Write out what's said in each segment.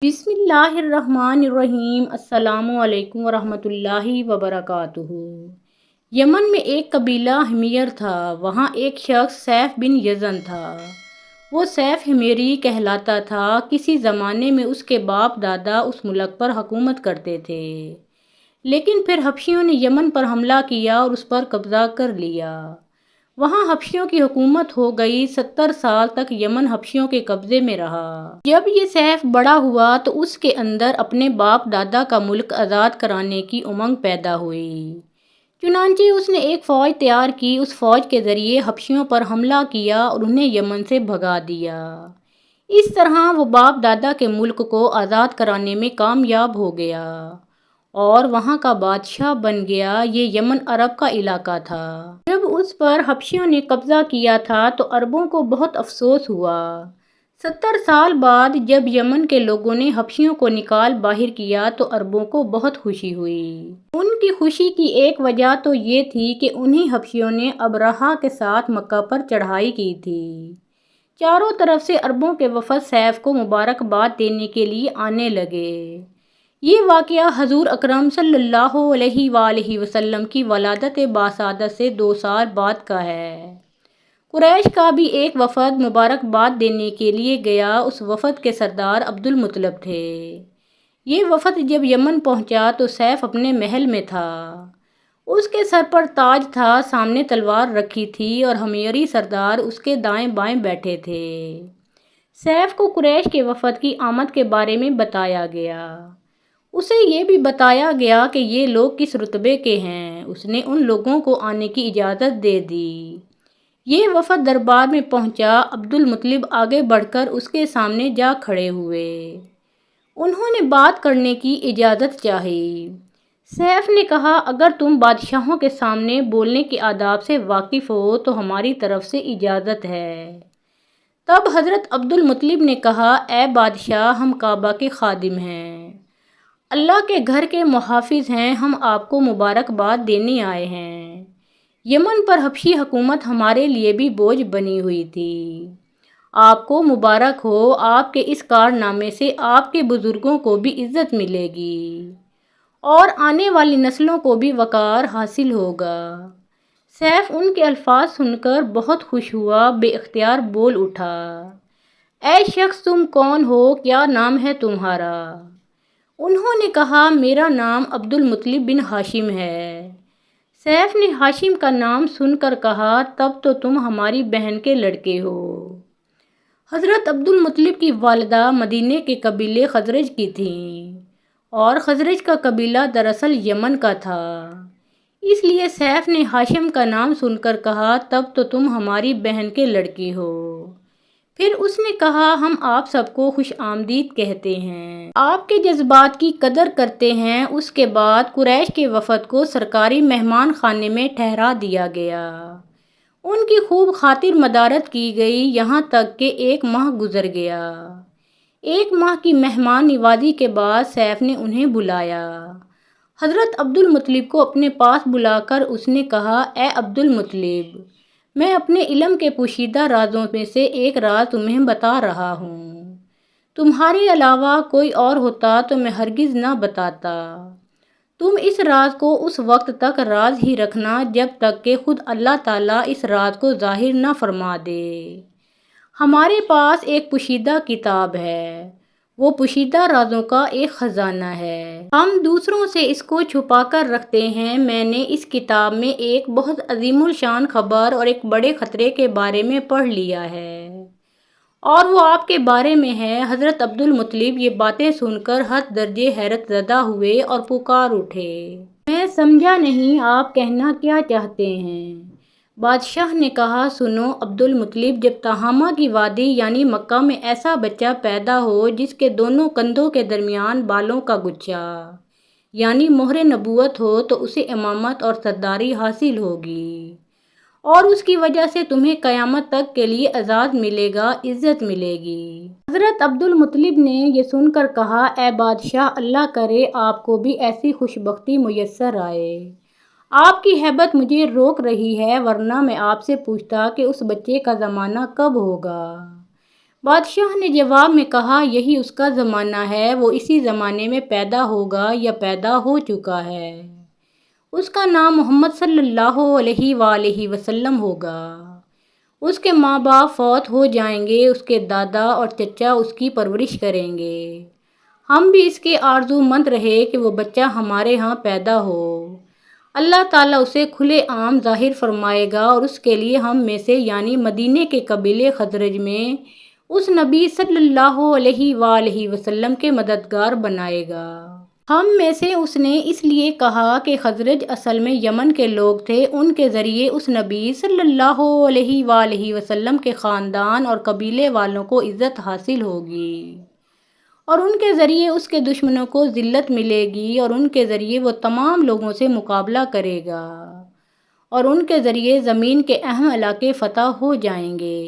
بسم اللہ الرحمن الرحیم۔ السلام علیکم ورحمۃ اللہ وبرکاتہ۔ یمن میں ایک قبیلہ حمیر تھا۔ وہاں ایک شخص سیف بن یزن تھا۔ وہ سیف حمیری کہلاتا تھا۔ کسی زمانے میں اس کے باپ دادا اس ملک پر حکومت کرتے تھے، لیکن پھر حبشیوں نے یمن پر حملہ کیا اور اس پر قبضہ کر لیا۔ وہاں حبشیوں کی حکومت ہو گئی۔ 70 سال تک یمن حبشیوں کے قبضے میں رہا۔ جب یہ سیف بڑا ہوا تو اس کے اندر اپنے باپ دادا کا ملک آزاد کرانے کی امنگ پیدا ہوئی۔ چنانچہ اس نے ایک فوج تیار کی۔ اس فوج کے ذریعے حبشیوں پر حملہ کیا اور انہیں یمن سے بھگا دیا۔ اس طرح وہ باپ دادا کے ملک کو آزاد کرانے میں کامیاب ہو گیا اور وہاں کا بادشاہ بن گیا۔ یہ یمن عرب کا علاقہ تھا۔ جب اس پر حبشیوں نے قبضہ کیا تھا تو عربوں کو بہت افسوس ہوا۔ 70 سال بعد جب یمن کے لوگوں نے حبشیوں کو نکال باہر کیا تو عربوں کو بہت خوشی ہوئی۔ ان کی خوشی کی ایک وجہ تو یہ تھی کہ انہی حبشیوں نے ابرہہ کے ساتھ مکہ پر چڑھائی کی تھی۔ چاروں طرف سے عربوں کے وفد سیف کو مبارکباد دینے کے لیے آنے لگے۔ یہ واقعہ حضور اکرم صلی اللہ علیہ وآلہ وسلم کی ولادت باسعادت سے 2 سال بعد کا ہے۔ قریش کا بھی ایک وفد مبارکباد دینے کے لیے گیا۔ اس وفد کے سردار عبد المطلب تھے۔ یہ وفد جب یمن پہنچا تو سیف اپنے محل میں تھا۔ اس کے سر پر تاج تھا، سامنے تلوار رکھی تھی اور حمیری سردار اس کے دائیں بائیں بیٹھے تھے۔ سیف کو قریش کے وفد کی آمد کے بارے میں بتایا گیا۔ اسے یہ بھی بتایا گیا کہ یہ لوگ کس رتبے کے ہیں۔ اس نے ان لوگوں کو آنے کی اجازت دے دی۔ یہ وفد دربار میں پہنچا۔ عبد المطلب آگے بڑھ کر اس کے سامنے جا کھڑے ہوئے۔ انہوں نے بات کرنے کی اجازت چاہی۔ سیف نے کہا، اگر تم بادشاہوں کے سامنے بولنے کے آداب سے واقف ہو تو ہماری طرف سے اجازت ہے۔ تب حضرت عبد المطلب نے کہا، اے بادشاہ، ہم کعبہ کے خادم ہیں، اللہ کے گھر کے محافظ ہیں، ہم آپ کو مبارکباد دینے آئے ہیں۔ یمن پر حبشی حکومت ہمارے لیے بھی بوجھ بنی ہوئی تھی۔ آپ کو مبارک ہو، آپ کے اس کارنامے سے آپ کے بزرگوں کو بھی عزت ملے گی اور آنے والی نسلوں کو بھی وقار حاصل ہوگا۔ سیف ان کے الفاظ سن کر بہت خوش ہوا، بے اختیار بول اٹھا، اے شخص، تم کون ہو؟ کیا نام ہے تمہارا؟ انہوں نے کہا، میرا نام عبد المطلب بن ہاشم ہے۔ سیف نے ہاشم کا نام سن کر کہا، تب تو تم ہماری بہن کے لڑکے ہو۔ حضرت عبد المطلب کی والدہ مدینے کے قبیلے خزرج کی تھیں اور خزرج کا قبیلہ دراصل یمن کا تھا۔ اس لیے سیف نے ہاشم کا نام سن کر کہا، تب تو تم ہماری بہن کے لڑکے ہو۔ پھر اس نے کہا، ہم آپ سب کو خوش آمدید کہتے ہیں، آپ کے جذبات کی قدر کرتے ہیں۔ اس کے بعد قریش کے وفد کو سرکاری مہمان خانے میں ٹھہرا دیا گیا۔ ان کی خوب خاطر مدارت کی گئی، یہاں تک کہ 1 ماہ گزر گیا۔ 1 ماہ کی مہمان نوازی کے بعد سیف نے انہیں بلایا۔ حضرت عبد المطلب کو اپنے پاس بلا کر اس نے کہا، اے عبد المطلب، میں اپنے علم کے پوشیدہ رازوں میں سے ایک راز تمہیں بتا رہا ہوں۔ تمہارے علاوہ کوئی اور ہوتا تو میں ہرگز نہ بتاتا۔ تم اس راز کو اس وقت تک راز ہی رکھنا جب تک کہ خود اللہ تعالیٰ اس راز کو ظاہر نہ فرما دے۔ ہمارے پاس ایک پوشیدہ کتاب ہے، وہ پوشیدہ رازوں کا ایک خزانہ ہے۔ ہم دوسروں سے اس کو چھپا کر رکھتے ہیں۔ میں نے اس کتاب میں ایک بہت عظیم الشان خبر اور ایک بڑے خطرے کے بارے میں پڑھ لیا ہے اور وہ آپ کے بارے میں ہے۔ حضرت عبد المطلب یہ باتیں سن کر حد درجے حیرت زدہ ہوئے اور پکار اٹھے، میں سمجھا نہیں، آپ کہنا کیا چاہتے ہیں؟ بادشاہ نے کہا، سنو عبد المطلب، جب تہامہ کی وادی یعنی مکہ میں ایسا بچہ پیدا ہو جس کے دونوں کندھوں کے درمیان بالوں کا گچھا یعنی مہر نبوت ہو تو اسے امامت اور سرداری حاصل ہوگی اور اس کی وجہ سے تمہیں قیامت تک کے لیے اعزاز ملے گا، عزت ملے گی۔ حضرت عبد المطلب نے یہ سن کر کہا، اے بادشاہ، اللہ کرے آپ کو بھی ایسی خوشبختی میسر آئے۔ آپ کی ہیبت مجھے روک رہی ہے، ورنہ میں آپ سے پوچھتا کہ اس بچے کا زمانہ کب ہوگا۔ بادشاہ نے جواب میں کہا یہی اس کا زمانہ ہے، وہ اسی زمانے میں پیدا ہوگا یا پیدا ہو چکا ہے۔ اس کا نام محمد صلی اللہ علیہ وآلہ وسلم ہوگا۔ اس کے ماں باپ فوت ہو جائیں گے، اس کے دادا اور چچا اس کی پرورش کریں گے۔ ہم بھی اس کے آرزو مند رہے کہ وہ بچہ ہمارے ہاں پیدا ہو۔ اللہ تعالیٰ اسے کھلے عام ظاہر فرمائے گا اور اس کے لیے ہم میں سے یعنی مدینے کے قبیلے خزرج میں اس نبی صلی اللہ علیہ وآلہ وسلم کے مددگار بنائے گا۔ ہم میں سے اس نے اس لیے کہا کہ خزرج اصل میں یمن کے لوگ تھے، ان کے ذریعے اس نبی صلی اللہ علیہ وآلہ وسلم کے خاندان اور قبیلے والوں کو عزت حاصل ہوگی، اور ان کے ذریعے اس کے دشمنوں کو ذلت ملے گی، اور ان کے ذریعے وہ تمام لوگوں سے مقابلہ کرے گا، اور ان کے ذریعے زمین کے اہم علاقے فتح ہو جائیں گے۔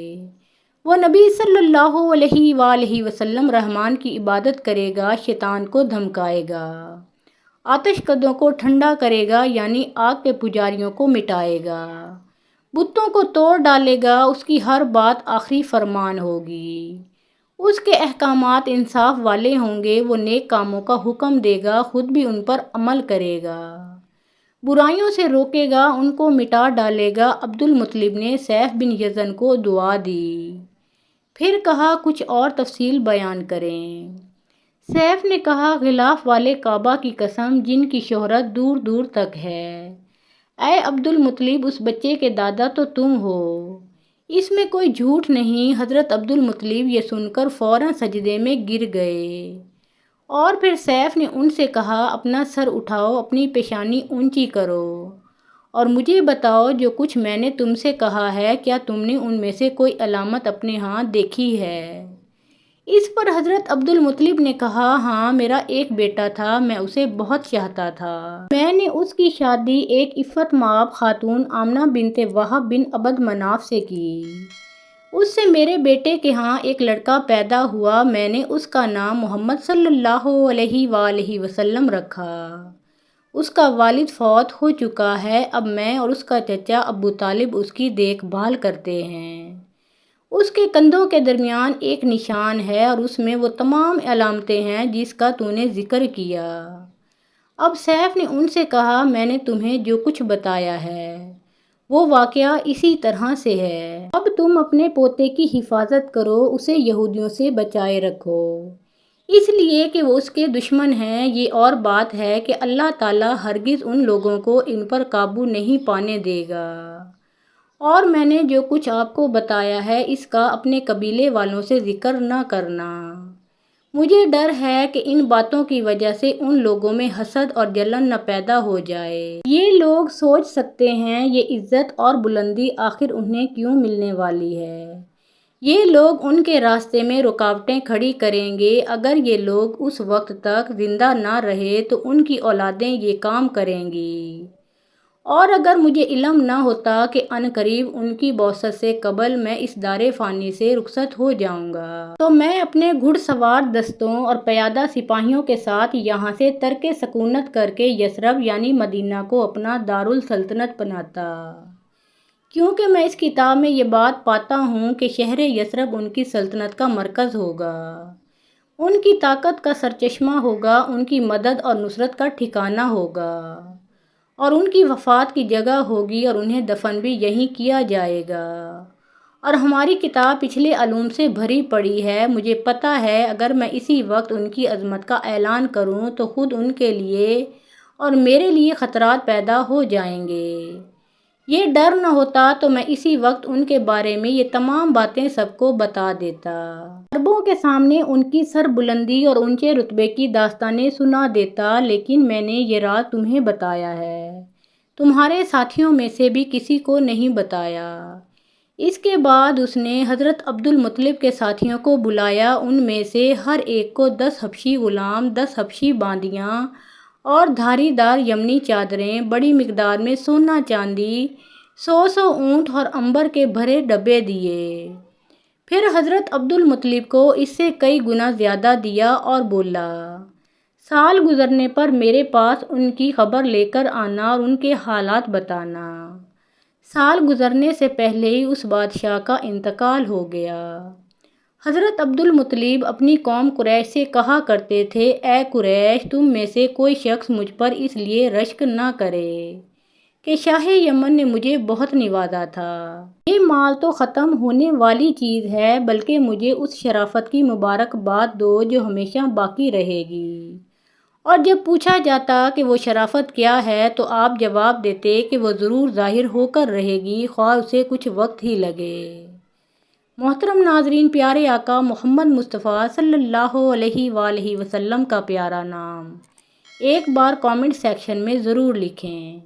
وہ نبی صلی اللہ علیہ وآلہ وسلم رحمان کی عبادت کرے گا، شیطان کو دھمکائے گا، آتش کدوں کو ٹھنڈا کرے گا یعنی آگ کے پجاریوں کو مٹائے گا، بتوں کو توڑ ڈالے گا، اس کی ہر بات آخری فرمان ہوگی، اس کے احکامات انصاف والے ہوں گے، وہ نیک کاموں کا حکم دے گا، خود بھی ان پر عمل کرے گا، برائیوں سے روکے گا، ان کو مٹا ڈالے گا۔ عبد المطلب نے سیف بن یزن کو دعا دی، پھر کہا کچھ اور تفصیل بیان کریں۔ سیف نے کہا غلاف والے کعبہ کی قسم جن کی شہرت دور دور تک ہے، اے عبد المطلب اس بچے کے دادا تو تم ہو، اس میں کوئی جھوٹ نہیں۔ حضرت عبد المطلب یہ سن کر فوراً سجدے میں گر گئے، اور پھر سیف نے ان سے کہا اپنا سر اٹھاؤ، اپنی پیشانی اونچی کرو، اور مجھے بتاؤ جو کچھ میں نے تم سے کہا ہے کیا تم نے ان میں سے کوئی علامت اپنے ہاں دیکھی ہے؟ اس پر حضرت عبد المطلب نے کہا ہاں، میرا ایک بیٹا تھا، میں اسے بہت چاہتا تھا، میں نے اس کی شادی ایک عفت مآب خاتون آمنہ بنت وہب بن عبد مناف سے کی، اس سے میرے بیٹے کے ہاں ایک لڑکا پیدا ہوا، میں نے اس کا نام محمد صلی اللہ علیہ وآلہ وسلم رکھا، اس کا والد فوت ہو چکا ہے، اب میں اور اس کا چچا ابو طالب اس کی دیکھ بھال کرتے ہیں، اس کے کندھوں کے درمیان ایک نشان ہے اور اس میں وہ تمام علامتیں ہیں جس کا تو نے ذکر کیا۔ اب سیف نے ان سے کہا میں نے تمہیں جو کچھ بتایا ہے وہ واقعہ اسی طرح سے ہے، اب تم اپنے پوتے کی حفاظت کرو، اسے یہودیوں سے بچائے رکھو، اس لیے کہ وہ اس کے دشمن ہیں، یہ اور بات ہے کہ اللہ تعالیٰ ہرگز ان لوگوں کو ان پر قابو نہیں پانے دے گا، اور میں نے جو کچھ آپ کو بتایا ہے اس کا اپنے قبیلے والوں سے ذکر نہ کرنا، مجھے ڈر ہے کہ ان باتوں کی وجہ سے ان لوگوں میں حسد اور جلن نہ پیدا ہو جائے، یہ لوگ سوچ سکتے ہیں یہ عزت اور بلندی آخر انہیں کیوں ملنے والی ہے، یہ لوگ ان کے راستے میں رکاوٹیں کھڑی کریں گے، اگر یہ لوگ اس وقت تک زندہ نہ رہے تو ان کی اولادیں یہ کام کریں گی، اور اگر مجھے علم نہ ہوتا کہ عنقریب ان کی بعثت سے قبل میں اس دار فانی سے رخصت ہو جاؤں گا تو میں اپنے گھڑ سوار دستوں اور پیادہ سپاہیوں کے ساتھ یہاں سے ترک سکونت کر کے یثرب یعنی مدینہ کو اپنا دارالسلطنت بناتا، کیونکہ میں اس کتاب میں یہ بات پاتا ہوں کہ شہر یثرب ان کی سلطنت کا مرکز ہوگا، ان کی طاقت کا سرچشمہ ہوگا، ان کی مدد اور نصرت کا ٹھکانہ ہوگا، اور ان کی وفات کی جگہ ہوگی، اور انہیں دفن بھی یہیں کیا جائے گا، اور ہماری کتاب پچھلے علوم سے بھری پڑی ہے، مجھے پتہ ہے اگر میں اسی وقت ان کی عظمت کا اعلان کروں تو خود ان کے لیے اور میرے لیے خطرات پیدا ہو جائیں گے، یہ ڈر نہ ہوتا تو میں اسی وقت ان کے بارے میں یہ تمام باتیں سب کو بتا دیتا، عربوں کے سامنے ان کی سر بلندی اور اونچے رتبے کی داستانیں سنا دیتا، لیکن میں نے یہ راز تمہیں بتایا ہے، تمہارے ساتھیوں میں سے بھی کسی کو نہیں بتایا۔ اس کے بعد اس نے حضرت عبد المطلب کے ساتھیوں کو بلایا، ان میں سے ہر ایک کو 10 حبشی غلام، 10 حبشی باندیاں اور دھاری دار یمنی چادریں، بڑی مقدار میں سونا چاندی، 100 اونٹ اور عنبر کے بھرے ڈبے دیے، پھر حضرت عبد المطلب کو اس سے کئی گنا زیادہ دیا اور بولا سال گزرنے پر میرے پاس ان کی خبر لے کر آنا اور ان کے حالات بتانا۔ سال گزرنے سے پہلے ہی اس بادشاہ کا انتقال ہو گیا، حضرت عبدالمطلب اپنی قوم قریش سے کہا کرتے تھے، اے قریش، تم میں سے کوئی شخص مجھ پر اس لیے رشک نہ کرے کہ شاہ یمن نے مجھے بہت نوازا تھا۔ یہ مال تو ختم ہونے والی چیز ہے، بلکہ مجھے اس شرافت کی مبارکباد دو جو ہمیشہ باقی رہے گی۔ اور جب پوچھا جاتا کہ وہ شرافت کیا ہے تو آپ جواب دیتے کہ وہ ضرور ظاہر ہو کر رہے گی، خواہ اسے کچھ وقت ہی لگے۔ محترم ناظرین، پیارے آقا محمد مصطفیٰ صلی اللہ علیہ وآلہ وسلم کا پیارا نام ایک بار کامنٹ سیکشن میں ضرور لکھیں۔